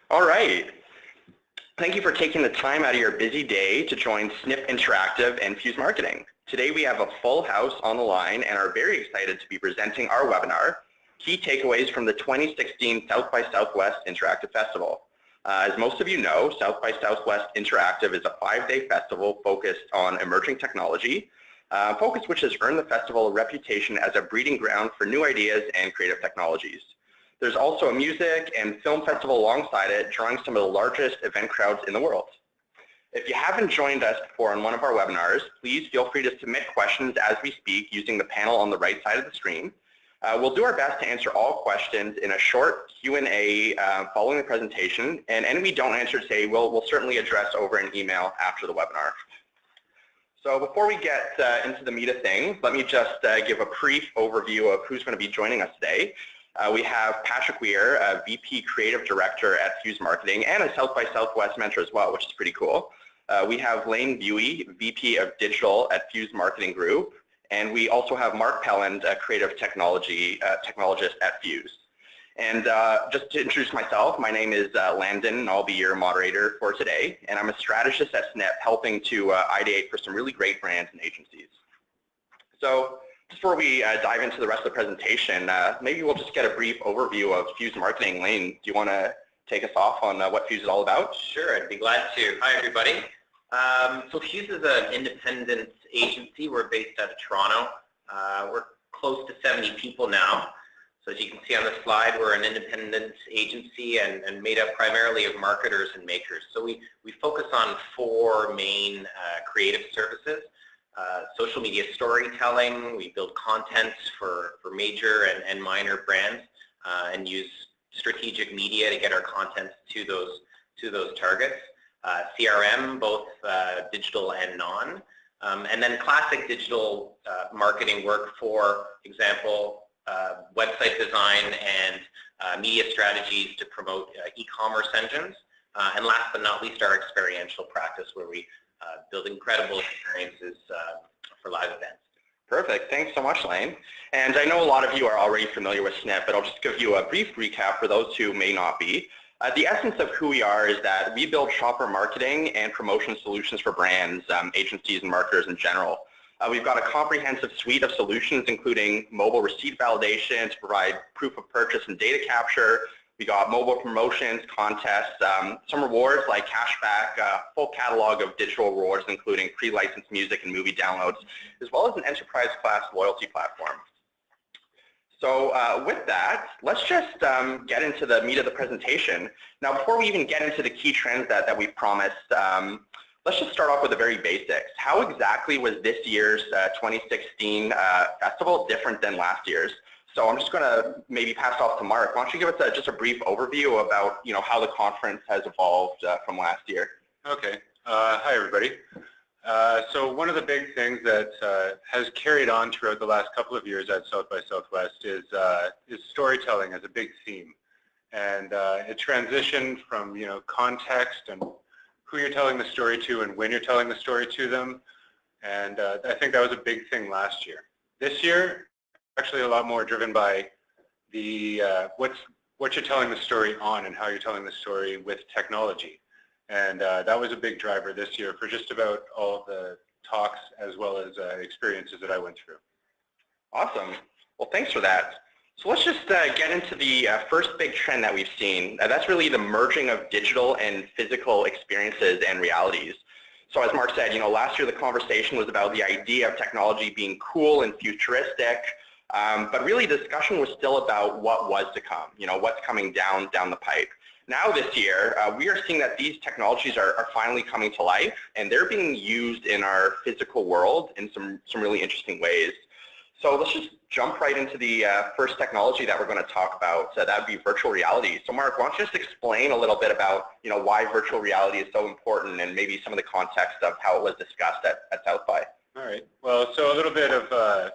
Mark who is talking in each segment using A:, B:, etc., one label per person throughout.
A: All right. Thank you for taking the time out of your busy day to join SNP Interactive and Fuse Marketing. Today we have a full house on the line and are very excited to be presenting our webinar, Key Takeaways from the 2016 South by Southwest Interactive Festival. As most of you know, South by Southwest Interactive is a 5-day festival focused on emerging technology, focus which has earned the festival a reputation as a breeding ground for new ideas and creative technologies. There's also a music and film festival alongside it, drawing some of the largest event crowds in the world. If you haven't joined us before on one of our webinars, please feel free to submit questions as we speak using the panel on the right side of the screen. We'll do our best to answer all questions in a short Q&A following the presentation, and any we don't answer today, we'll certainly address over an email after the webinar. So before we get into the meat of things, let me just give a brief overview of who's going to be joining us today. We have Patrick Weir, VP Creative Director at Fuse Marketing and a South by Southwest mentor as well, which is pretty cool. We have Lane Buey, VP of Digital at Fuse Marketing Group, and we also have Mark Pelland, a creative technologist at Fuse. And just to introduce myself, my name is Landon, and I'll be your moderator for today. And I'm a strategist at SNP, helping to ideate for some really great brands and agencies. So before we dive into the rest of the presentation, maybe we'll just get a brief overview of Fuse Marketing. Lane, do you want to take us off on what Fuse is all about?
B: Sure, I'd be glad to. Hi, everybody. So Fuse is an independent agency. We're based out of Toronto. We're close to 70 people now. So as you can see on the slide, we're an independent agency and made up primarily of marketers and makers. So we focus on 4 main creative services. Social media storytelling, we build content for major and minor brands and use strategic media to get our content to those targets. CRM, both digital and non. And then classic digital marketing work, for example, website design and media strategies to promote e-commerce engines. And last but not least, our experiential practice, where we build incredible experiences for live events.
A: Perfect. Thanks so much, Lane. And I know a lot of you are already familiar with SNP, but I'll just give you a brief recap for those who may not be. The essence of who we are is that we build shopper marketing and promotion solutions for brands, agencies, and marketers in general. We've got a comprehensive suite of solutions, including mobile receipt validation to provide proof of purchase and data capture. We got mobile promotions, contests, some rewards like cashback, full catalog of digital rewards, including pre-licensed music and movie downloads, as well as an enterprise-class loyalty platform. So with that, let's just get into the meat of the presentation. Now, before we even get into the key trends that we've promised, let's just start off with the very basics. How exactly was this year's 2016 festival different than last year's? So I'm just going to maybe pass off to Mark. Why don't you give us just a brief overview about how the conference has evolved from last year?
C: Okay. Hi, everybody. So one of the big things that has carried on throughout the last couple of years at South by Southwest is storytelling as a big theme. And it transitioned from context and who you're telling the story to and when you're telling the story to them. And I think that was a big thing last year. This year, actually a lot more driven by the what you're telling the story on and how you're telling the story with technology. And that was a big driver this year for just about all the talks as well as experiences that I went through.
A: Awesome. Well, thanks for that. So let's just get into the first big trend that we've seen. That's really the merging of digital and physical experiences and realities. So as Mark said, last year the conversation was about the idea of technology being cool and futuristic, but really the discussion was still about what was to come, what's coming down the pipe. Now this year, we are seeing that these technologies are finally coming to life, and they're being used in our physical world in some really interesting ways. So let's just jump right into the first technology that we're going to talk about. So that would be virtual reality. So Mark, why don't you just explain a little bit about why virtual reality is so important and maybe some of the context of how it was discussed at South by.
C: All right. Well, so a little bit of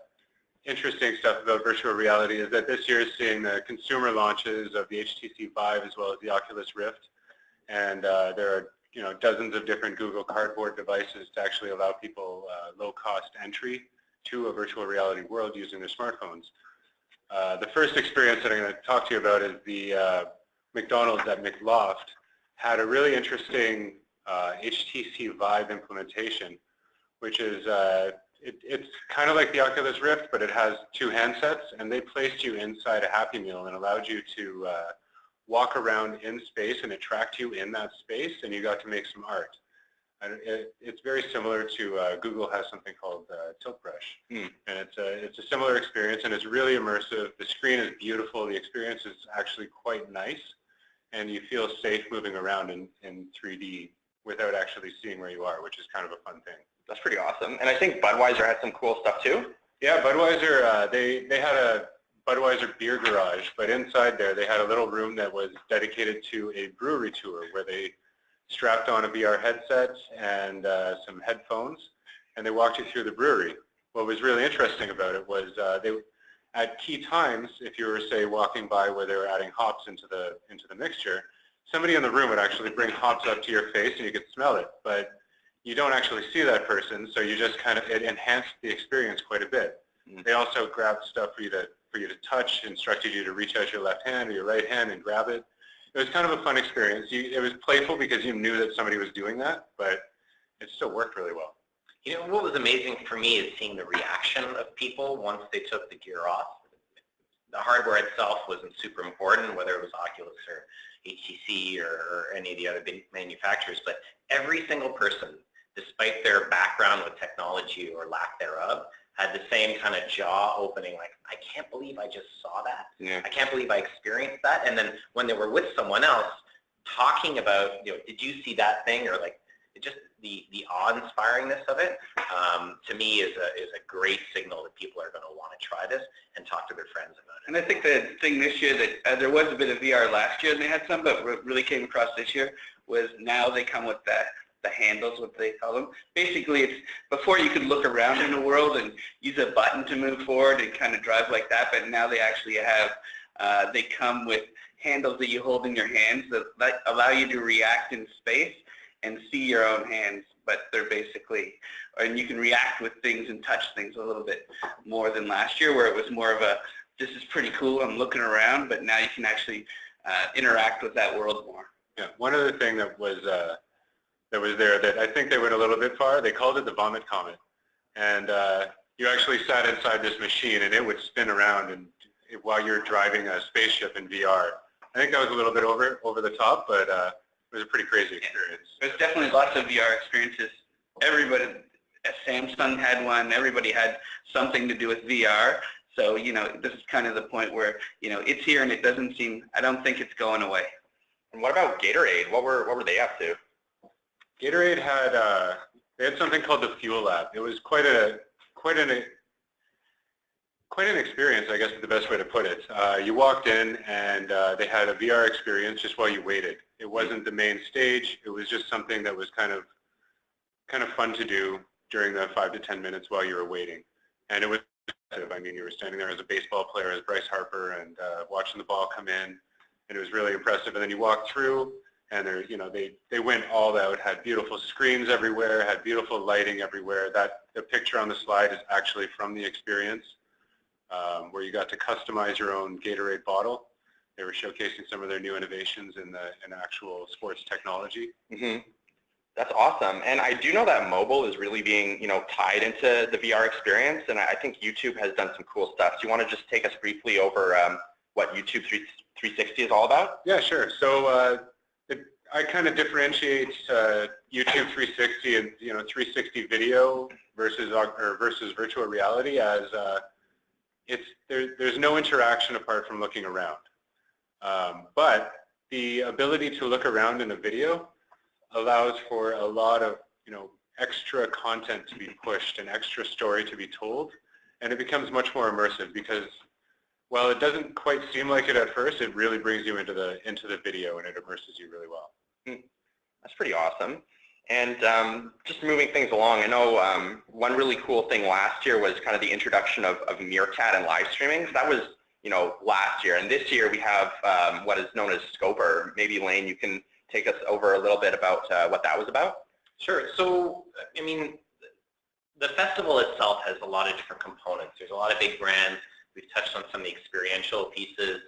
C: interesting stuff about virtual reality is that this year is seeing the consumer launches of the HTC Vive as well as the Oculus Rift, and there are dozens of different Google Cardboard devices to actually allow people low-cost entry to a virtual reality world using their smartphones. The first experience that I'm going to talk to you about is the McDonald's at McLoft, had a really interesting HTC Vive implementation, which is it's kind of like the Oculus Rift, but it has two handsets, and they placed you inside a Happy Meal and allowed you to walk around in space, and it tracked you in that space, and you got to make some art. And it's very similar to Google has something called Tilt Brush, and it's a similar experience, and it's really immersive. The screen is beautiful. The experience is actually quite nice, and you feel safe moving around in 3D without actually seeing where you are, which is kind of a fun thing.
A: That's pretty awesome. And I think Budweiser had some cool stuff too.
C: Yeah, Budweiser, they had a Budweiser beer garage, but inside there they had a little room that was dedicated to a brewery tour where they strapped on a VR headset and some headphones, and they walked you through the brewery. What was really interesting about it was they, at key times, if you were, say, walking by where they were adding hops into the mixture, somebody in the room would actually bring hops up to your face and you could smell it, but you don't actually see that person, so you just kind of, it enhanced the experience quite a bit. They also grabbed stuff for you to touch, instructed you to reach out your left hand or your right hand and grab it. It was kind of a fun experience. It was playful because you knew that somebody was doing that, but it still worked really well.
B: You know, what was amazing for me is seeing the reaction of people once they took the gear off. The hardware itself wasn't super important, whether it was Oculus or HTC or any of the other big manufacturers, but every single person, despite their background with technology or lack thereof, had the same kind of jaw opening, like, I can't believe I just saw that.
A: Yeah.
B: I can't believe I experienced that. And then when they were with someone else, talking about, you know, did you see that thing? Or like, it just the awe-inspiringness of it, to me is a great signal that people are going to want to try this and talk to their friends about it.
D: And I think the thing this year that there was a bit of VR last year and they had some, but what really came across this year was now they come with the handles, what they call them. Basically, it's before you could look around in the world and use a button to move forward and kind of drive like that, but now they actually have, they come with handles that you hold in your hands that allow you to react in space and see your own hands, but they're basically, and you can react with things and touch things a little bit more than last year, where it was more of a, this is pretty cool, I'm looking around, but now you can actually interact with that world more.
C: Yeah, one other thing that was there that I think they went a little bit far, they called it the Vomit Comet. And you actually sat inside this machine and it would spin around and while you're driving a spaceship in VR. I think that was a little bit over the top, but it was a pretty crazy experience.
D: There's definitely lots of VR experiences. Everybody, Samsung had one, everybody had something to do with VR. So, you know, this is kind of the point where, you know, it's here and it doesn't seem, I don't think it's going away.
A: And what about Gatorade? What were they up to?
C: Gatorade had they had something called the Fuel Lab. It was quite an experience, I guess is the best way to put it. You walked in and they had a VR experience just while you waited. It wasn't the main stage. It was just something that was kind of fun to do during the 5 to 10 minutes while you were waiting. And it was, I mean, you were standing there as a baseball player, as Bryce Harper, and watching the ball come in, and it was really impressive. And then you walked through, and there, you know, they went all out, had beautiful screens everywhere, had beautiful lighting everywhere. The picture on the slide is actually from the experience, where you got to customize your own Gatorade bottle. They were showcasing some of their new innovations in actual sports technology.
A: Mm-hmm. That's awesome. And I do know that mobile is really being, you know, tied into the VR experience, and I think YouTube has done some cool stuff. Do you want to just take us briefly over what YouTube 360 is all about?
C: Yeah, sure. So I kind of differentiate YouTube 360 and, you know, 360 video versus virtual reality as there's no interaction apart from looking around. But the ability to look around in a video allows for a lot of, you know, extra content to be pushed and extra story to be told, and it becomes much more immersive because while it doesn't quite seem like it at first, it really brings you into the video and it immerses you really well.
A: That's pretty awesome. And just moving things along, I know one really cool thing last year was kind of the introduction of Meerkat and live streaming. So that was, you know, last year. And this year we have what is known as Scope, or maybe Lane, you can take us over a little bit about what that was about.
B: Sure. So, I mean, the festival itself has a lot of different components. There's a lot of big brands. We've touched on some of the experiential pieces.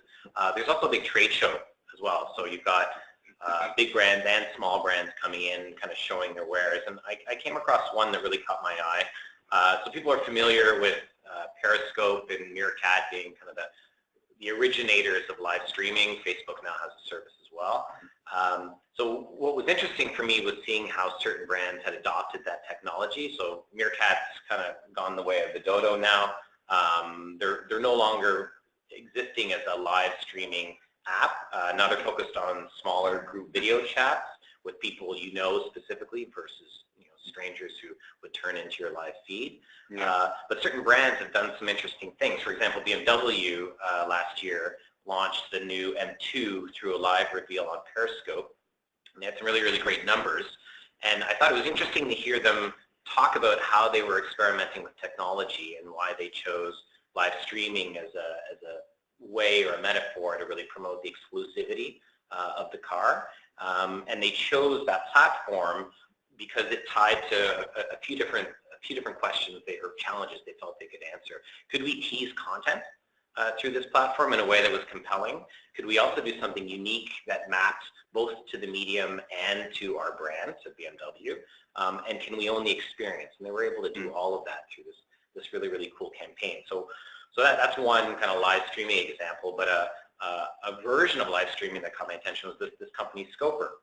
B: There's also a big trade show as well. So you've got big brands and small brands coming in, kind of showing their wares. And I came across one that really caught my eye. So people are familiar with Periscope and Meerkat being kind of the originators of live streaming. Facebook now has a service as well. So what was interesting for me was seeing how certain brands had adopted that technology. So Meerkat's kind of gone the way of the dodo now. They're no longer existing as a live streaming app. Now they're focused on smaller group video chats with people you know specifically versus strangers who would turn into your live feed. Yeah. But certain brands have done some interesting things. For example, BMW last year launched the new M2 through a live reveal on Periscope. And they had some really, really great numbers. And I thought it was interesting to hear them talk about how they were experimenting with technology and why they chose live streaming as a way or a metaphor to really promote the exclusivity of the car. And they chose that platform because it tied to a few different questions or challenges they felt they could answer. Could we tease content through this platform in a way that was compelling? Could we also do something unique that mapped both to the medium and to our brand, to BMW? And can we own the experience? And they were able to do all of that through this really, really cool campaign. So that's one kind of live streaming example, but a version of live streaming that caught my attention was this company, Scoper.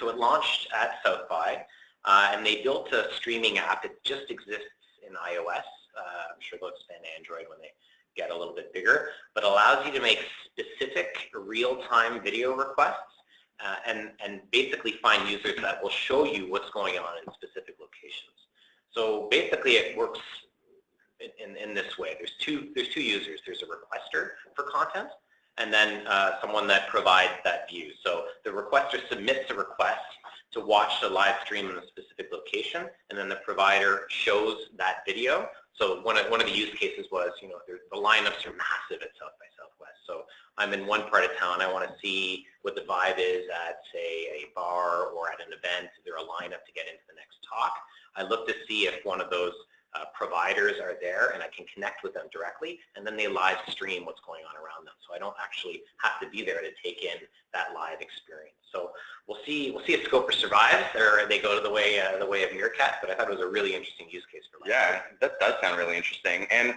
B: So it launched at South by, and they built a streaming app. It just exists in iOS. I'm sure they'll expand to Android when they get a little bit bigger, but allows you to make specific real-time video requests and basically find users that will show you what's going on in specific locations. So basically it works in this way. There's two users. There's a requester for content, and then someone that provides that view. So the requester submits a request to watch the live stream in a specific location, and then the provider shows that video. So one of the use cases was, the lineups are massive at South by Southwest. So I'm in one part of town. I want to see what the vibe is at, say, a bar or at an event. Is there a lineup to get into the next talk? I look to see if one of those providers are there, and I can connect with them directly, and then they live stream what's going on around them. So I don't actually have to be there to take in that live experience. So we'll see if Scoper survives, or they go to the way of Meerkat. But I thought it was a really interesting use case for live.
A: Yeah, that does sound really interesting. And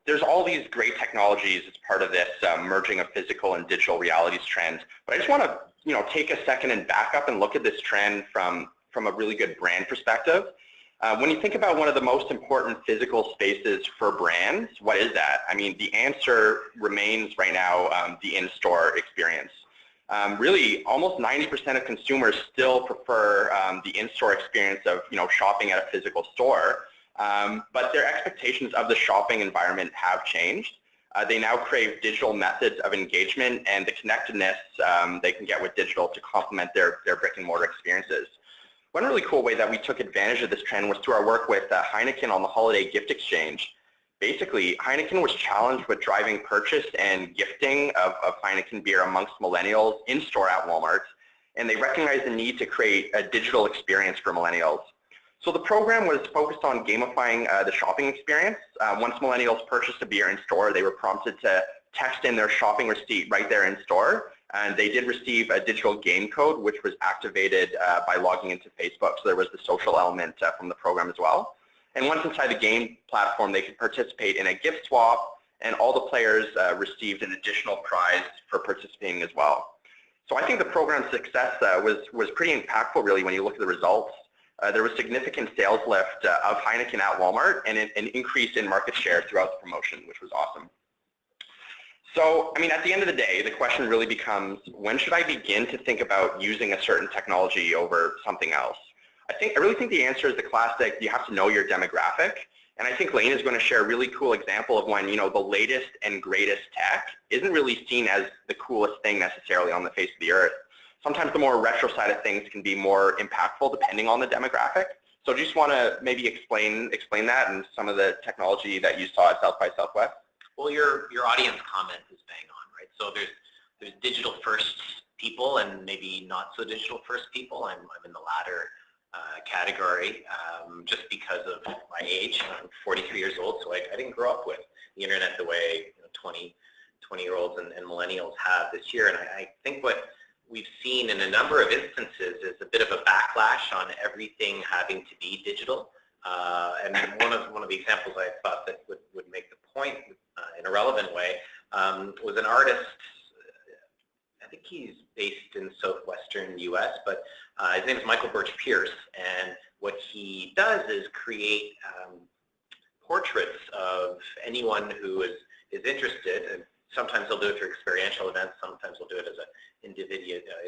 A: there's all these great technologies as part of this merging of physical and digital realities trend. But I just want to take a second and back up and look at this trend from a really good brand perspective. When you think about one of the most important physical spaces for brands, what is that? I mean, the answer remains right now the in-store experience. Really, almost 90% of consumers still prefer the in-store experience of shopping at a physical store, but their expectations of the shopping environment have changed. They now crave digital methods of engagement and the connectedness they can get with digital to complement their brick and mortar experiences. One really cool way that we took advantage of this trend was through our work with Heineken on the holiday gift exchange. Basically, Heineken was challenged with driving purchase and gifting of Heineken beer amongst millennials in-store at Walmart, and they recognized the need to create a digital experience for millennials. So the program was focused on gamifying the shopping experience. Once millennials purchased a beer in-store, they were prompted to text in their shopping receipt right there in-store, and they did receive a digital game code which was activated by logging into Facebook. So there was the social element from the program as well. And once inside the game platform, they could participate in a gift swap, and all the players received an additional prize for participating as well. So I think the program's success was pretty impactful, really, when you look at the results. There was significant sales lift of Heineken at Walmart and an increase in market share throughout the promotion, which was awesome. So, I mean, at the end of the day, the question really becomes, when should I begin to think about using a certain technology over something else? I really think the answer is the classic, you have to know your demographic. And I think Lane is going to share a really cool example of when, the latest and greatest tech isn't really seen as the coolest thing necessarily on the face of the earth. Sometimes the more retro side of things can be more impactful depending on the demographic. So do you just want to maybe explain that and some of the technology that you saw at South by Southwest?
B: Well, your audience comment is bang on, right? So there's digital first people and maybe not so digital first people. I'm in the latter category just because of my age. I'm 43 years old, so I didn't grow up with the internet the way 20-year-olds and millennials have this year. And I think what we've seen in a number of instances is a bit of a backlash on everything having to be digital. And one of the examples I thought that would make the point in a relevant way was an artist. I think he's based in southwestern U.S., but his name is Michael Birch Pierce, and what he does is create portraits of anyone who is interested, and sometimes he'll do it through experiential events, sometimes he'll do it as an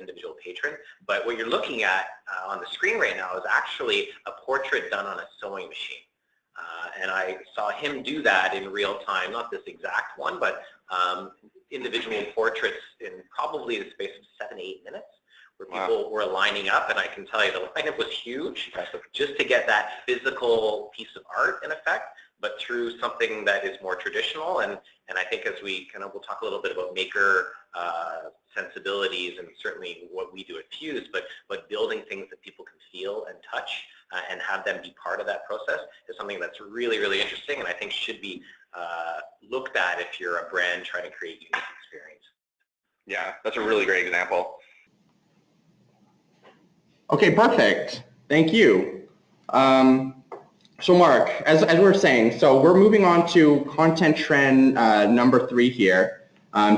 B: individual patron. But what you're looking at on the screen right now is actually a portrait done on a sewing machine. And I saw him do that in real time, not this exact one, but individual portraits in probably the space of 7-8 minutes, where people were lining up, and I can tell you the lineup was huge, just to get that physical piece of art in effect, but through something that is more traditional. And I think as we'll talk a little bit about maker sensibilities, and certainly what we do at Fuse, but building things that people can feel and touch and have them be part of that process is something that's really, really interesting, and I think should be looked at if you're a brand trying to create unique experience.
A: Yeah, that's a really great example.
E: Okay, perfect. Thank you. So Mark, as we were saying, so we're moving on to content trend number 3 here.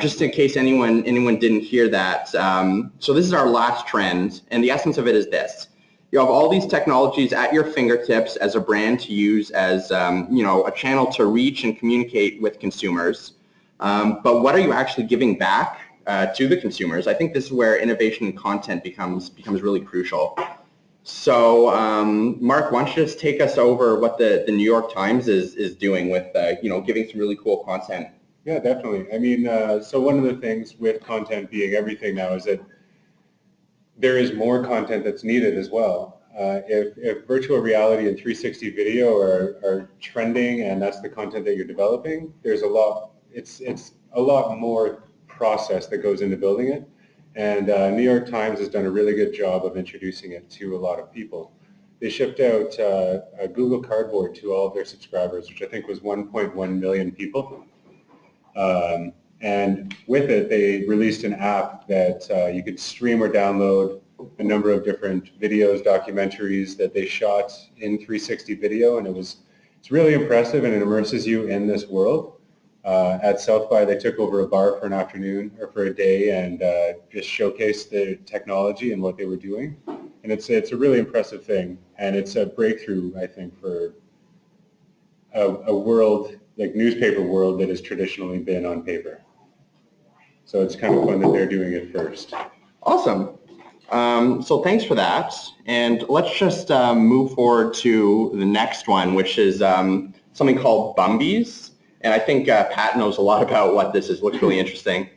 E: Just in case anyone didn't hear that. So this is our last trend, and the essence of it is this. You have all these technologies at your fingertips as a brand to use as a channel to reach and communicate with consumers. But what are you actually giving back to the consumers? I think this is where innovation in content becomes really crucial. So Mark, why don't you just take us over what the New York Times is doing with giving some really cool content.
C: Yeah, definitely. I mean, so one of the things with content being everything now is that there is more content that's needed as well. If virtual reality and 360 video are trending and that's the content that you're developing, there's a lot. It's a lot more process that goes into building it. And New York Times has done a really good job of introducing it to a lot of people. They shipped out a Google Cardboard to all of their subscribers, which I think was 1.1 million people. And with it, they released an app that you could stream or download a number of different videos, documentaries that they shot in 360 video, and it's really impressive, and it immerses you in this world. At South by, they took over a bar for an afternoon or for a day and just showcased the technology and what they were doing. And it's a really impressive thing, and it's a breakthrough, I think, for a world, like newspaper world, that has traditionally been on paper. So it's kind of fun that they're doing it first.
E: Awesome. So thanks for that. And let's just move forward to the next one, which is something called Bumbies. And I think Pat knows a lot about what this is. Looks really interesting.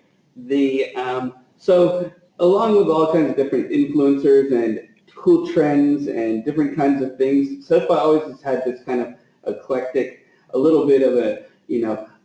F: So along with all kinds of different influencers and cool trends and different kinds of things, SoFi always has had this kind of eclectic, a little bit of a,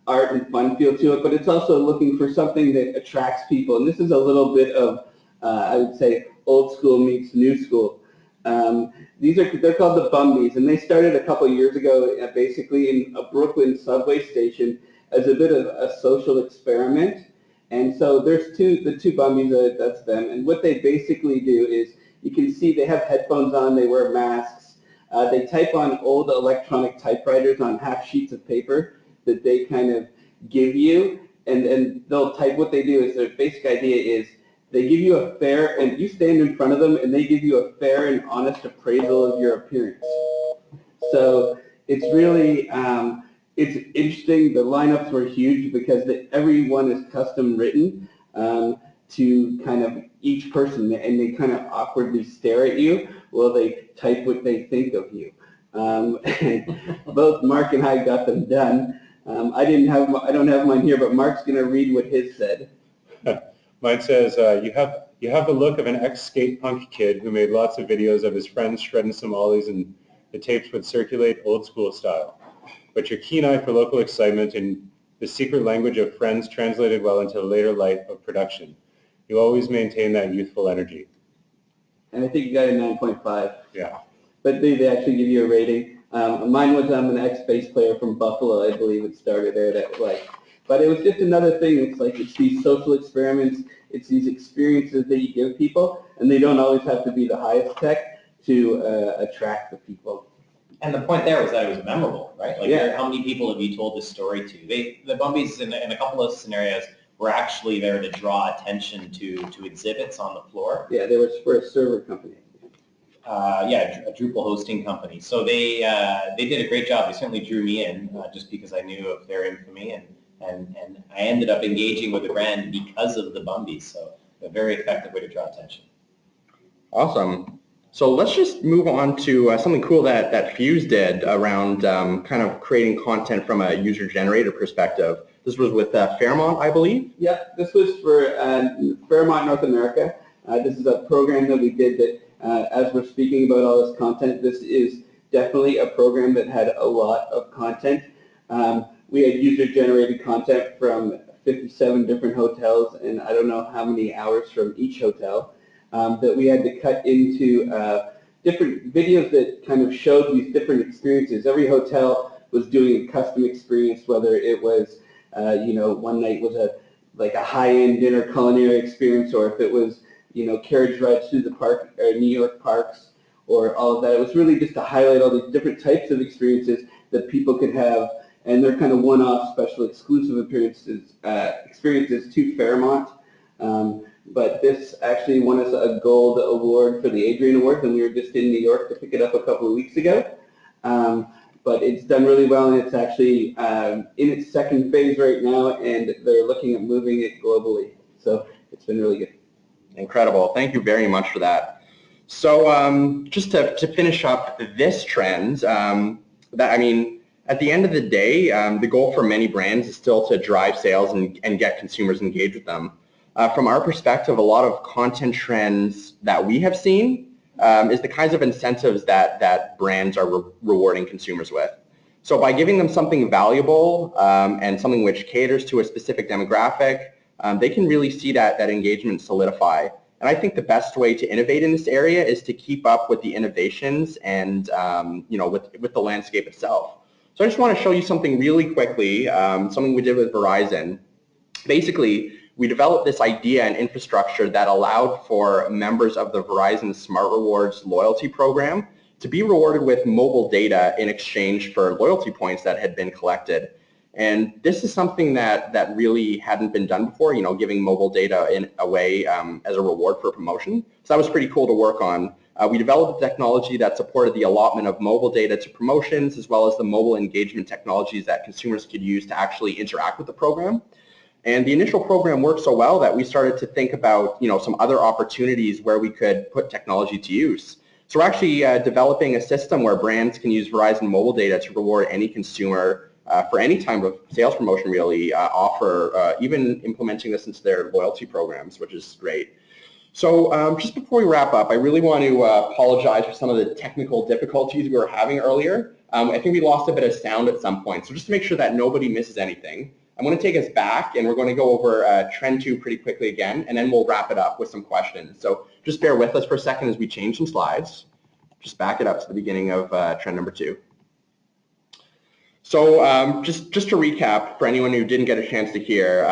F: art and fun feel to it, but it's also looking for something that attracts people. And this is a little bit of, I would say, old school meets new school. They're called the Bumbies, and they started a couple years ago basically in a Brooklyn subway station as a bit of a social experiment. And so there's the two Bumbies, that's them. And what they basically do is, you can see they have headphones on, they wear masks, they type on old electronic typewriters on half sheets of paper that they kind of give you, and they'll type. What they do is, their basic idea is, they give you a fair, and you stand in front of them, and they give you a fair and honest appraisal of your appearance. So it's really, it's interesting. The lineups were huge because everyone is custom written to kind of each person, and they kind of awkwardly stare at you while they type what they think of you. Both Mark and I got them done. I don't have mine here, but Mark's going to read what his said.
C: Mine says, you have the look of an ex-skate punk kid who made lots of videos of his friends shredding some ollies, and the tapes would circulate old school style. But your keen eye for local excitement and the secret language of friends translated well into the later light of production. You always maintain that youthful energy.
F: And I think you got a 9.5.
C: Yeah.
F: But they actually give you a rating. Mine was, I'm an ex-bass player from Buffalo. I believe it started out at But it was just another thing. It's like it's these social experiments, it's these experiences that you give people, and they don't always have to be the highest tech to attract the people.
G: And the point there was that it was memorable, right? Like,
F: Yeah.
G: how many people have you told this story to? The Bumbies, in a couple of scenarios, were actually there to draw attention to exhibits on the floor.
F: Yeah, they were for a server company.
G: Yeah, a Drupal hosting company. So they did a great job. They certainly drew me in just because I knew of their infamy, and I ended up engaging with the brand because of the Bumbies. So a very effective way to draw attention.
E: Awesome. So let's just move on to something cool that Fuse did around kind of creating content from a user-generated perspective. This was with Fairmont, I believe?
F: Yeah, this was for Fairmont North America. This is a program that we did that, as we're speaking about all this content, this is definitely a program that had a lot of content. We had user-generated content from 57 different hotels, and I don't know how many hours from each hotel, that we had to cut into different videos that kind of showed these different experiences. Every hotel was doing a custom experience, whether it was, one night was like a high-end dinner culinary experience, or if it was, carriage rides through the park, or New York parks, or all of that. It was really just to highlight all these different types of experiences that people could have, and they're kind of one-off special exclusive experiences to Fairmont. But this actually won us a gold award for the Adrian Award, and we were just in New York to pick it up a couple of weeks ago. But it's done really well, and it's actually in its second phase right now, and they're looking at moving it globally. So it's been really good.
E: Incredible. Thank you very much for that. So just to finish up this trend, at the end of the day, the goal for many brands is still to drive sales and get consumers engaged with them. From our perspective, a lot of content trends that we have seen is the kinds of incentives that brands are rewarding consumers with. So by giving them something valuable and something which caters to a specific demographic, they can really see that engagement solidify. And I think the best way to innovate in this area is to keep up with the innovations and with the landscape itself. So I just want to show you something really quickly, something we did with Verizon. Basically, we developed this idea and infrastructure that allowed for members of the Verizon Smart Rewards loyalty program to be rewarded with mobile data in exchange for loyalty points that had been collected. And this is something that really hadn't been done before, giving mobile data in a way as a reward for promotion. So that was pretty cool to work on. We developed a technology that supported the allotment of mobile data to promotions, as well as the mobile engagement technologies that consumers could use to actually interact with the program. And the initial program worked so well that we started to think about, some other opportunities where we could put technology to use. So we're actually developing a system where brands can use Verizon mobile data to reward any consumer for any type of sales promotion, really, offer, even implementing this into their loyalty programs, which is great. So just before we wrap up, I really want to apologize for some of the technical difficulties we were having earlier. I think we lost a bit of sound at some point. So just to make sure that nobody misses anything, I'm going to take us back, and we're going to go over Trend 2 pretty quickly again, and then we'll wrap it up with some questions. So just bear with us for a second as we change some slides. Just back it up to the beginning of Trend number 2. So just to recap, for anyone who didn't get a chance to hear,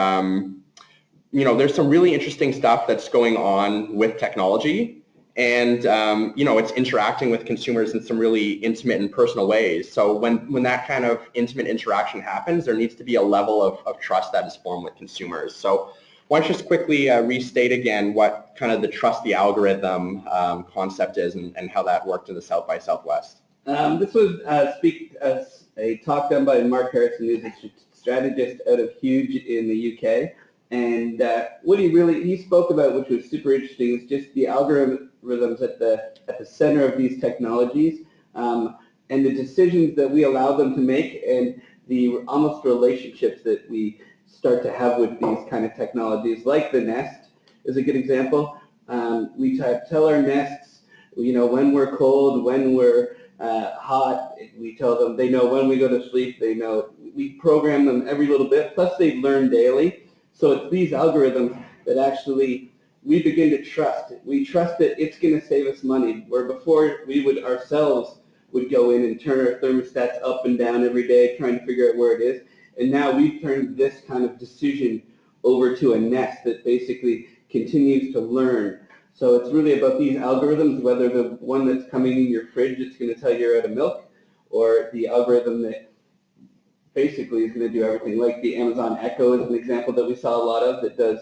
E: there's some really interesting stuff that's going on with technology, and it's interacting with consumers in some really intimate and personal ways. So when that kind of intimate interaction happens, there needs to be a level of trust that is formed with consumers. So why don't you just quickly restate again what kind of the trust the algorithm concept is and how that worked in the South by Southwest.
F: This was a talk done by Mark Harrison, who's a strategist out of Huge in the UK. And what he spoke about, which was super interesting, is just the algorithms at the center of these technologies, and the decisions that we allow them to make, and the almost relationships that we start to have with these kind of technologies, like the Nest is a good example. We tell our Nests, when we're cold, when we're hot. We tell them, they know when we go to sleep. They know, we program them every little bit. Plus, they learn daily. So it's these algorithms that actually we begin to trust. We trust that it's going to save us money, where before we would ourselves would go in and turn our thermostats up and down every day trying to figure out where it is. And now we've turned this kind of decision over to a nest that basically continues to learn. So it's really about these algorithms, whether the one that's coming in your fridge that's going to tell you you're out of milk, or the algorithm that basically is going to do everything, like the Amazon Echo is an example that we saw a lot of, that does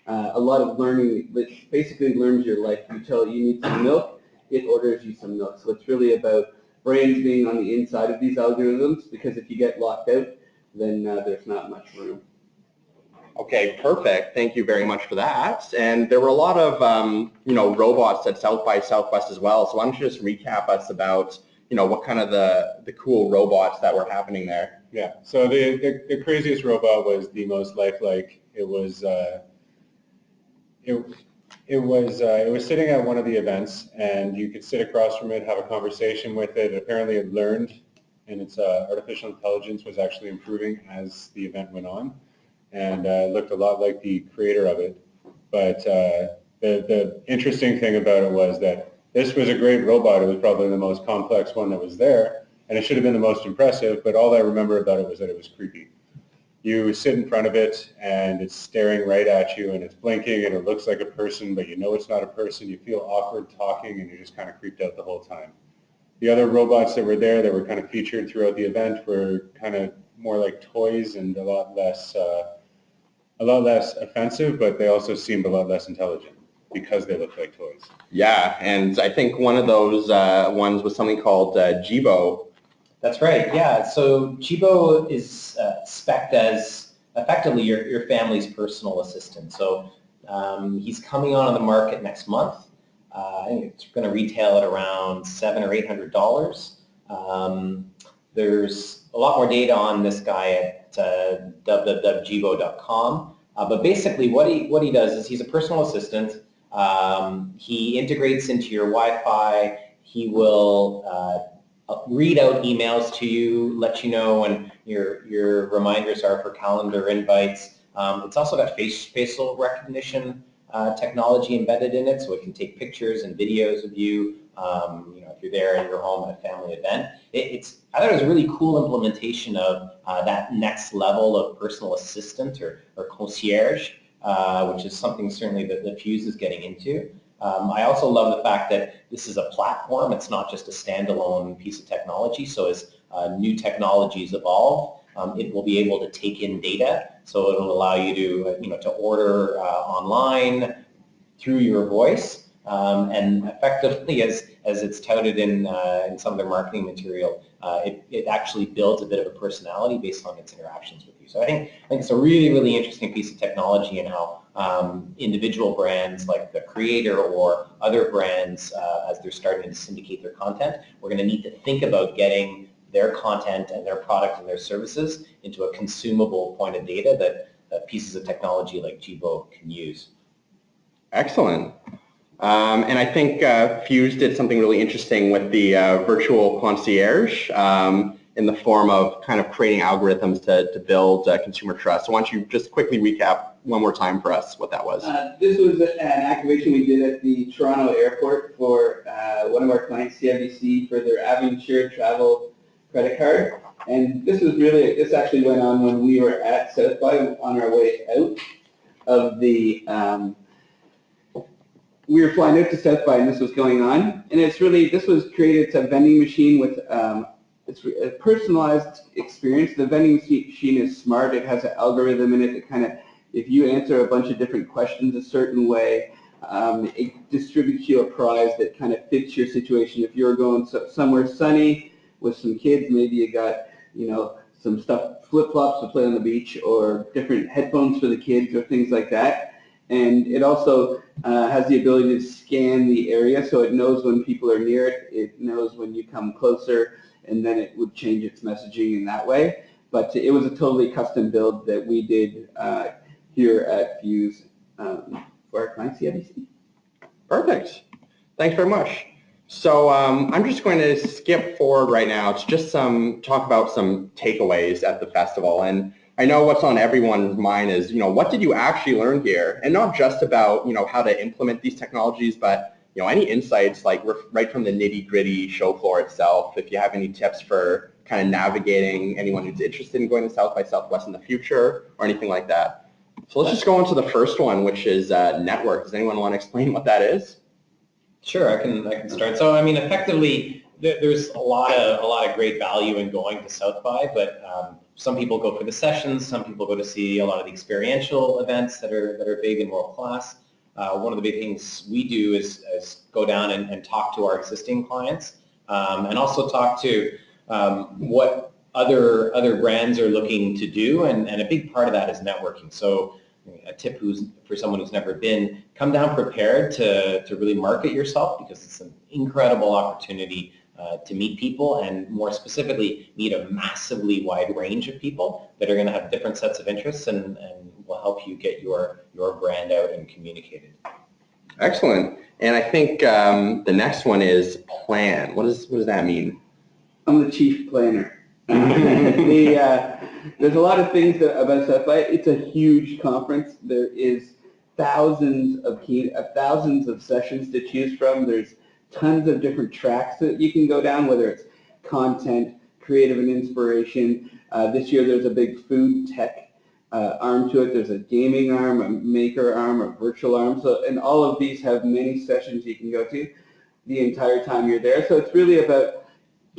F: a lot of learning, that basically learns your life. You tell it you need some milk, it orders you some milk. So it's really about brains being on the inside of these algorithms, because if you get locked out, then there's not much room.
E: Okay, perfect. Thank you very much for that. And there were a lot of, robots at South by Southwest as well. So why don't you just recap us about, what kind of the cool robots that were happening there?
C: Yeah. So the craziest robot was the most lifelike. It was sitting at one of the events, and you could sit across from it, have a conversation with it. Apparently, it learned, and its artificial intelligence was actually improving as the event went on, and looked a lot like the creator of it. But the interesting thing about it was that this was a great robot. It was probably the most complex one that was there, and it should have been the most impressive, but all I remember about it was that it was creepy. You sit in front of it, and it's staring right at you, and it's blinking, and it looks like a person, but you know it's not a person. You feel awkward talking, and you're just kind of creeped out the whole time. The other robots that were there that were kind of featured throughout the event were kind of more like toys and a lot less offensive, but they also seemed a lot less intelligent because they looked like toys.
E: Yeah, and I think one of those ones was something called Jibo.
G: That's right, yeah. So Jibo is spec'd as effectively your family's personal assistant. So he's coming on the market next month. I think it's going to retail at around $700 or $800. There's a lot more data on this guy at www.jibo.com. But basically what he does is he's a personal assistant. He integrates into your Wi-Fi. He will read out emails to you, let you know when your reminders are for calendar invites. It's also got facial recognition technology embedded in it, so it can take pictures and videos of you. If you're there in your home at a family event, I thought it was a really cool implementation of that next level of personal assistant or concierge, which is something certainly that Fuse is getting into. I also love the fact that this is a platform. It's not just a standalone piece of technology. So as new technologies evolve, it will be able to take in data. So it'll allow you to order online through your voice, and effectively, as it's touted in some of their marketing material, it actually builds a bit of a personality based on its interactions with you. So I think it's a really, really interesting piece of technology, and how individual brands like the creator or other brands, as they're starting to syndicate their content, we're going to need to think about getting their content and their product and their services into a consumable point of data that pieces of technology like Jibo can use.
E: Excellent. And I think Fuse did something really interesting with the virtual concierge in the form of kind of creating algorithms to build consumer trust. So why don't you just quickly recap one more time for us what that was?
F: This was an activation we did at the Toronto airport for one of our clients, CIBC, for their Aventure travel credit card. And this actually went on when we were at South by on our way out of the we were flying out to South by, and this was going on. And this was created, it's a vending machine with it's a personalized experience. The vending machine is smart. It has an algorithm in it that kind of, if you answer a bunch of different questions a certain way, it distributes you a prize that kind of fits your situation. If you're going somewhere sunny with some kids, maybe you got, some stuff, flip-flops to play on the beach, or different headphones for the kids, or things like that. And it also has the ability to scan the area, so it knows when people are near it. It knows when you come closer, and then it would change its messaging in that way. But it was a totally custom build that we did here at Fuse for our client CIBC.
E: Perfect. Thanks very much. So I'm just going to skip forward right now to just talk about some takeaways at the festival. And I know what's on everyone's mind is, what did you actually learn here? And not just about, how to implement these technologies, but, any insights like right from the nitty-gritty show floor itself. If you have any tips for kind of navigating anyone who's interested in going to South by Southwest in the future or anything like that. So let's just go on to the first one, which is network. Does anyone want to explain what that is?
G: Sure, I can start. So I mean, effectively, there's a lot of great value in going to South by, but some people go for the sessions, some people go to see a lot of the experiential events that are big and world class. One of the big things we do is go down and talk to our existing clients, and also talk to what other brands are looking to do, and a big part of that is networking. So a tip for someone who's never been, come down prepared to really market yourself, because it's an incredible opportunity to meet people, and more specifically meet a massively wide range of people that are going to have different sets of interests and will help you get your brand out and communicated.
E: Excellent. And I think the next one is plan. What does that mean?
F: I'm the chief planner. There's a lot of things about South by. It's a huge conference. There is thousands of sessions to choose from. There's tons of different tracks that you can go down, whether it's content, creative and inspiration. This year there's a big food tech arm to it. There's a gaming arm, a maker arm, a virtual arm. So, and all of these have many sessions you can go to the entire time you're there. So it's really about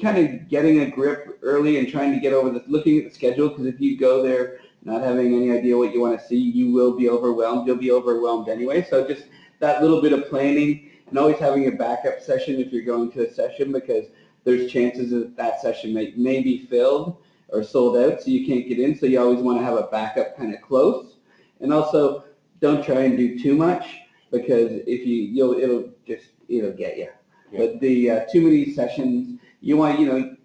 F: kind of getting a grip early and trying to get over this, looking at the schedule, because if you go there not having any idea what you want to see, you will be overwhelmed. You'll be overwhelmed anyway. So just that little bit of planning, and always having a backup session if you're going to a session, because there's chances that session may be filled or sold out, so you can't get in. So you always want to have a backup kind of close. And also, don't try and do too much, because if it'll get you. Yeah. But the too many sessions, you want,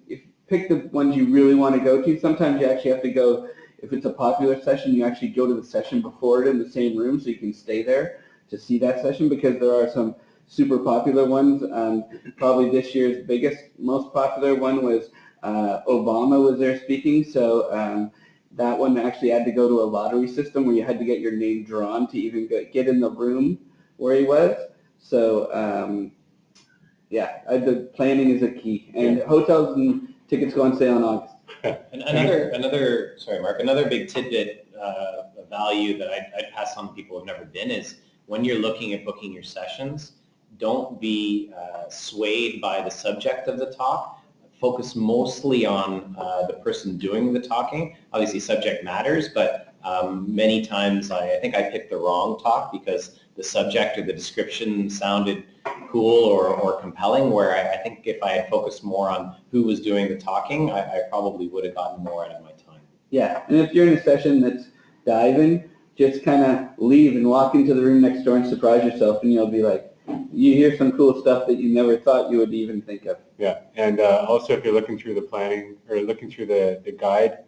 F: if pick the ones you really want to go to. Sometimes you actually have to go, if it's a popular session, you actually go to the session before it in the same room, so you can stay there to see that session, because there are some super popular ones. Probably this year's most popular one was Obama was there speaking. So that one actually had to go to a lottery system where you had to get your name drawn to even get in the room where he was. So yeah, the planning is a key, and hotels and tickets go on sale in August.
G: Another big tidbit of value that I'd pass on to people who've never been is, when you're looking at booking your sessions, don't be swayed by the subject of the talk. Focus mostly on the person doing the talking. Obviously, subject matters, but many times I think I picked the wrong talk because the subject or the description sounded cool or compelling, where I think if I had focused more on who was doing the talking, I probably would have gotten more out of my time.
F: Yeah, and if you're in a session that's diving, just kind of leave and walk into the room next door and surprise yourself, and you'll be like, you hear some cool stuff that you never thought you would even think of.
C: Yeah, and also if you're looking through the planning or looking through the guide,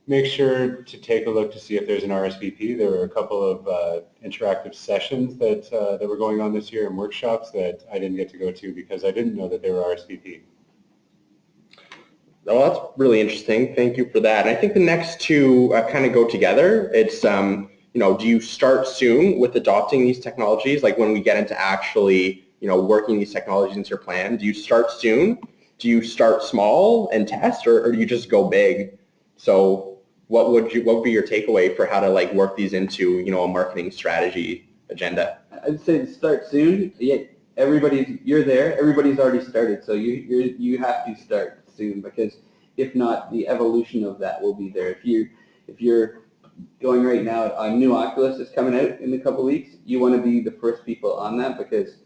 C: make sure to take a look to see if there's an RSVP. There were a couple of interactive sessions that were going on this year and workshops that I didn't get to go to because I didn't know that they were RSVP.
E: Well, that's really interesting. Thank you for that. And I think the next two kind of go together. It's, do you start soon with adopting these technologies? Like when we get into actually, working these technologies into your plan, do you start soon? Do you start small and test, or do you just go big? So what would be your takeaway for how to work these into, a marketing strategy agenda?
F: I'd say start soon. Yeah, you're there. Everybody's already started. So you have to start soon, because if not, the evolution of that will be there. If you're going right now, a new Oculus is coming out in a couple of weeks, you want to be the first people on that, because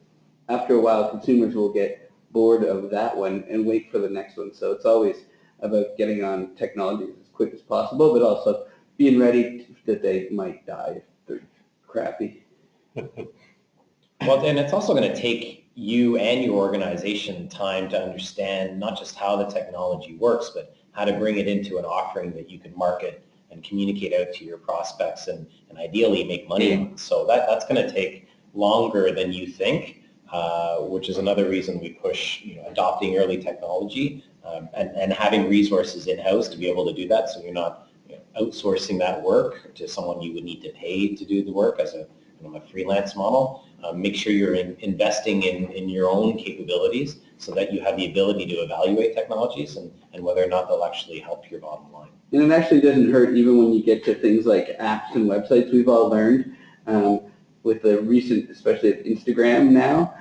F: after a while consumers will get bored of that one and wait for the next one. So it's always about getting on technologies as quick as possible, but also being ready that they might die if they're crappy.
G: Well, and it's also going to take you and your organization time to understand not just how the technology works, but how to bring it into an offering that you can market and communicate out to your prospects and ideally make money on. So that's going to take longer than you think, which is another reason we push adopting early technology and having resources in-house to be able to do that, so you're not outsourcing that work to someone you would need to pay to do the work as kind of a freelance model. Make sure you're investing in your own capabilities so that you have the ability to evaluate technologies and whether or not they'll actually help your bottom line.
F: And it actually doesn't hurt even when you get to things like apps and websites. We've all learned with the recent, especially at Instagram now,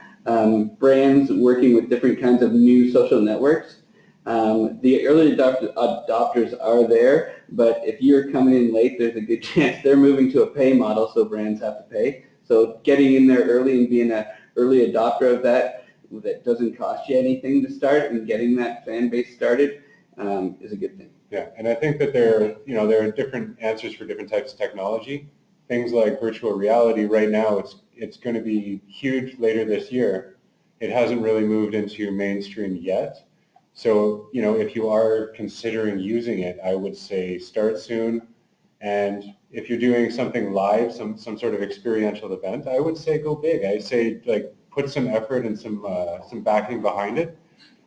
F: brands working with different kinds of new social networks. The early adopters are there, but if you're coming in late, there's a good chance they're moving to a pay model, so brands have to pay. So getting in there early and being an early adopter of that doesn't cost you anything to start, and getting that fan base started is a good thing.
C: Yeah, and I think that there are different answers for different types of technology. Things like virtual reality right now, it's going to be huge later this year. It hasn't really moved into mainstream yet. So, if you are considering using it, I would say start soon. And if you're doing something live, some sort of experiential event, I would say go big. I say put some effort and some backing behind it,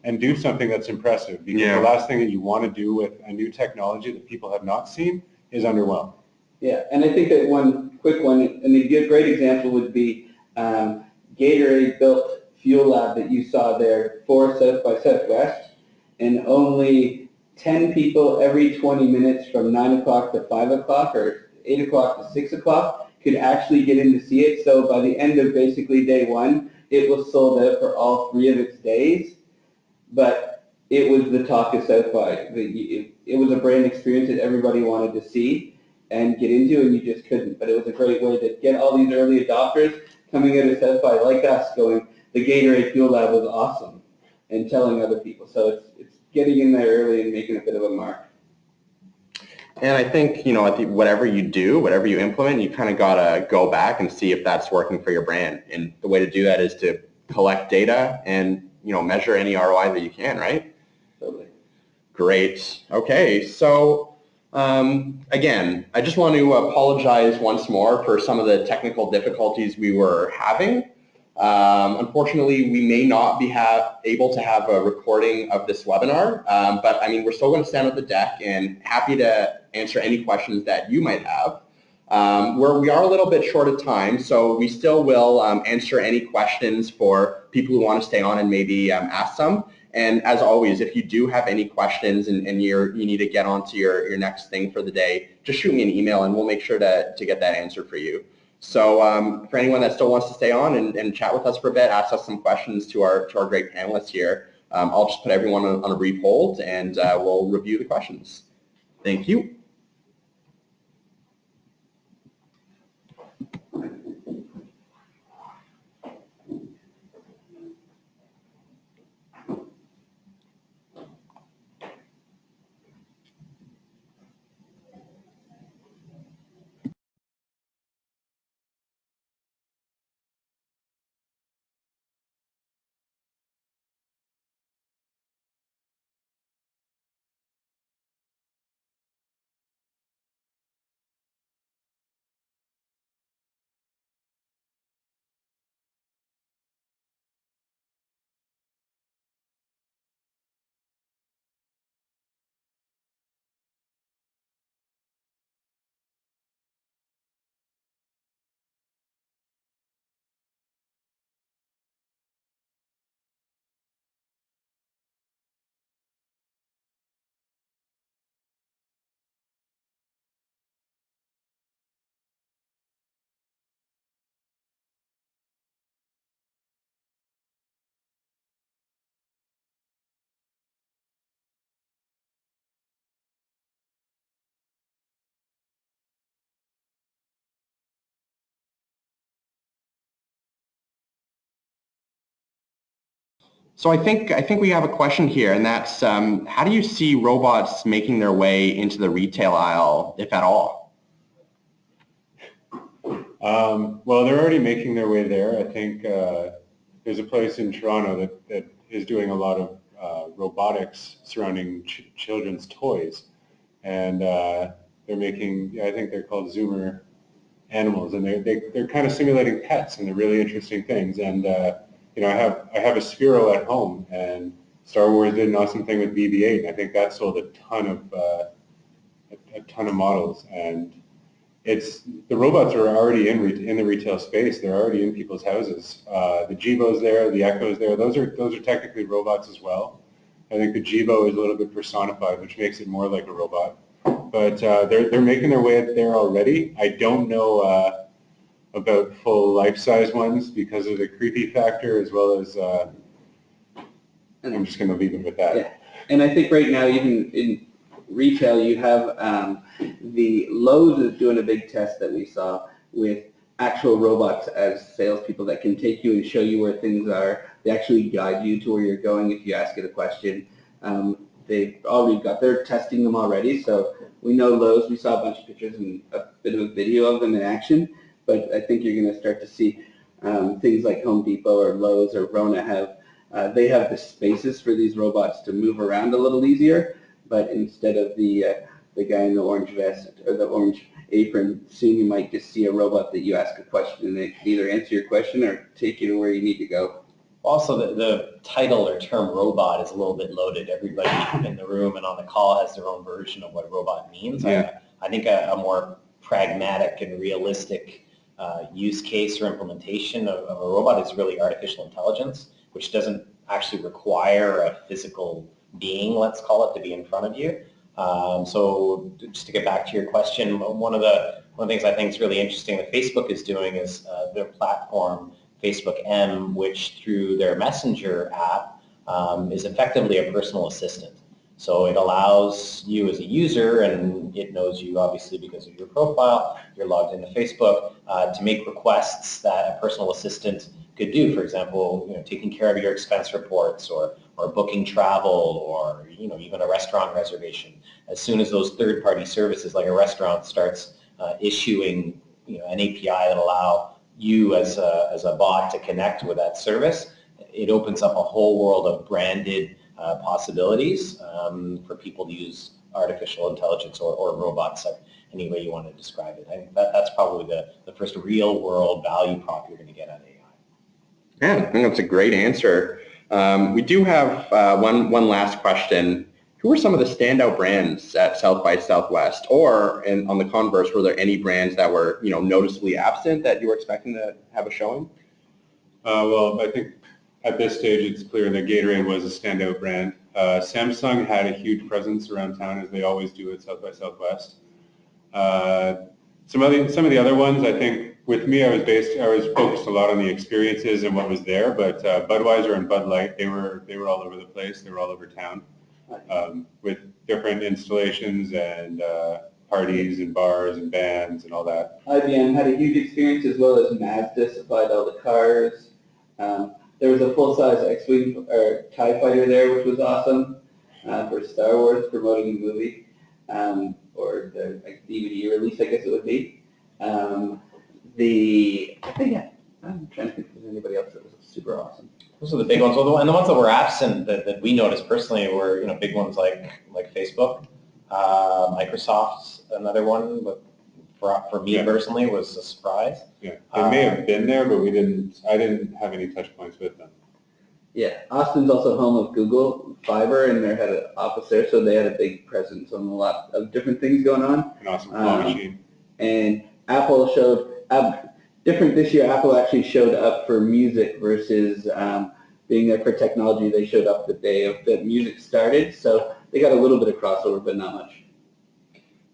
C: and do something that's impressive. Because the last thing that you want to do with a new technology that people have not seen is underwhelm.
F: Yeah, and I think that one quick one, and a great example would be Gatorade built Fuel Lab that you saw there for South by Southwest, and only 10 people every 20 minutes from 9 o'clock to 5 o'clock or 8 o'clock to 6 o'clock could actually get in to see it. So by the end of basically day one, it was sold out for all 3 of its days. But it was the talk of South by. It was a brand experience that everybody wanted to see and get into, and you just couldn't. But it was a great way to get all these early adopters coming out of South by like us going, the Gatorade Fuel Lab was awesome, and telling other people. So it's getting in there early and making a bit of a mark.
E: And I think, whatever you do, whatever you implement, you kind of got to go back and see if that's working for your brand. And the way to do that is to collect data and, measure any ROI that you can, right?
F: Totally.
E: Great. Okay. So, again, I just want to apologize once more for some of the technical difficulties we were having. Unfortunately, we may not be able to have a recording of this webinar, but we're still going to stand at the deck and happy to answer any questions that you might have. We are a little bit short of time, so we still will answer any questions for people who want to stay on and maybe ask some. And as always, if you do have any questions and you need to get on to your next thing for the day, just shoot me an email and we'll make sure to get that answered for you. So for anyone that still wants to stay on and chat with us for a bit, ask us some questions to our great panelists here, I'll just put everyone on a brief hold and we'll review the questions. Thank you. So I think we have a question here, and that's how do you see robots making their way into the retail aisle, if at all?
C: Well, they're already making their way there. I think there's a place in Toronto that is doing a lot of robotics surrounding children's toys, and they're making, I think they're called Zoomer animals, and they're kind of simulating pets, and they're really interesting things. And I have a Sphero at home, and Star Wars did an awesome thing with BB-8, and I think that sold a ton of models. And the robots are already in the retail space. They're already in people's houses. The Jibo's there, the Echo's there. Those are technically robots as well. I think the Jibo is a little bit personified, which makes it more like a robot. But they're making their way there already. I don't know about full life-size ones because of the creepy factor, as well as I'm just going to leave it with that.
F: Yeah. And I think right now, even in retail, you have the Lowe's is doing a big test that we saw with actual robots as salespeople that can take you and show you where things are. They actually guide you to where you're going if you ask it a question. They're testing them already, so we know Lowe's. We saw a bunch of pictures and a bit of a video of them in action, but I think you're going to start to see things like Home Depot or Lowe's or Rona have, they have the spaces for these robots to move around a little easier, but instead of the guy in the orange vest or the orange apron, soon you might just see a robot that you ask a question and it can either answer your question or take you to where you need to go.
G: Also, the title or term robot is a little bit loaded. Everybody in the room and on the call has their own version of what robot means.
C: Yeah.
G: I think a more pragmatic and realistic use case or implementation of a robot is really artificial intelligence, which doesn't actually require a physical being, let's call it, to be in front of you. So just to get back to your question, one of the things I think is really interesting that Facebook is doing is their platform, Facebook M, which through their Messenger app is effectively a personal assistant. So it allows you as a user, and it knows you obviously because of your profile, you're logged into Facebook, to make requests that a personal assistant could do. For example, taking care of your expense reports or booking travel or even a restaurant reservation. As soon as those third-party services like a restaurant starts issuing an API that allow you as a bot to connect with that service, it opens up a whole world of branded possibilities for people to use artificial intelligence or robots, any way you want to describe it. I think that's probably the first real world value prop you're going to get out of AI.
E: Yeah, I think that's a great answer. We do have one last question. Who are some of the standout brands at South by Southwest? Or, and on the converse, were there any brands that were noticeably absent that you were expecting to have a showing?
C: Well, I think at this stage it's clear that Gatorade was a standout brand. Samsung had a huge presence around town, as they always do at South by Southwest. Some of the other ones, I think, with me, I was focused a lot on the experiences and what was there. But Budweiser and Bud Light, they were all over the place. They were all over town, with different installations and parties and bars and bands and all that.
F: IBM had a huge experience, as well as Mazda supplied all the cars. There was a full-size X-Wing or TIE fighter there, which was awesome for Star Wars, promoting the movie, or the DVD release, I guess it would be. I'm trying to think if there's anybody else that was super awesome.
G: Those are the big ones. And the ones that were absent that we noticed personally were big ones like Facebook, Microsoft's another one, but for me personally was a surprise.
C: Yeah, they may have been there, but I didn't have any touch points with them.
F: Yeah, Austin's also home of Google Fiber, and they had an office there, so they had a big presence on a lot of different things going on.
C: An awesome claw machine.
F: And Apple showed different this year. Apple actually showed up for music versus being there for technology. They showed up the day that music started, so they got a little bit of crossover, but not much.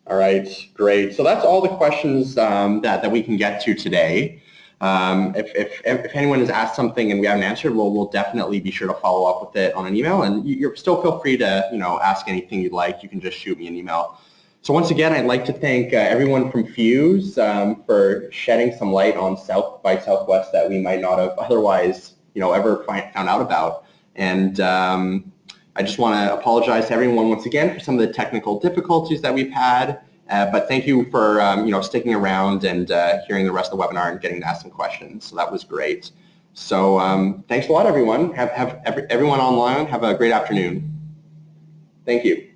E: All right, great. So that's all the questions that we can get to today. If anyone has asked something and we haven't answered, we'll definitely be sure to follow up with it on an email. And you still feel free to ask anything you'd like. You can just shoot me an email. So once again, I'd like to thank everyone from Fuse for shedding some light on South by Southwest that we might not have otherwise ever found out about. And I just want to apologize to everyone once again for some of the technical difficulties that we've had. But thank you for sticking around and hearing the rest of the webinar and getting to ask some questions. So that was great. So thanks a lot, everyone. Have everyone online have a great afternoon. Thank you.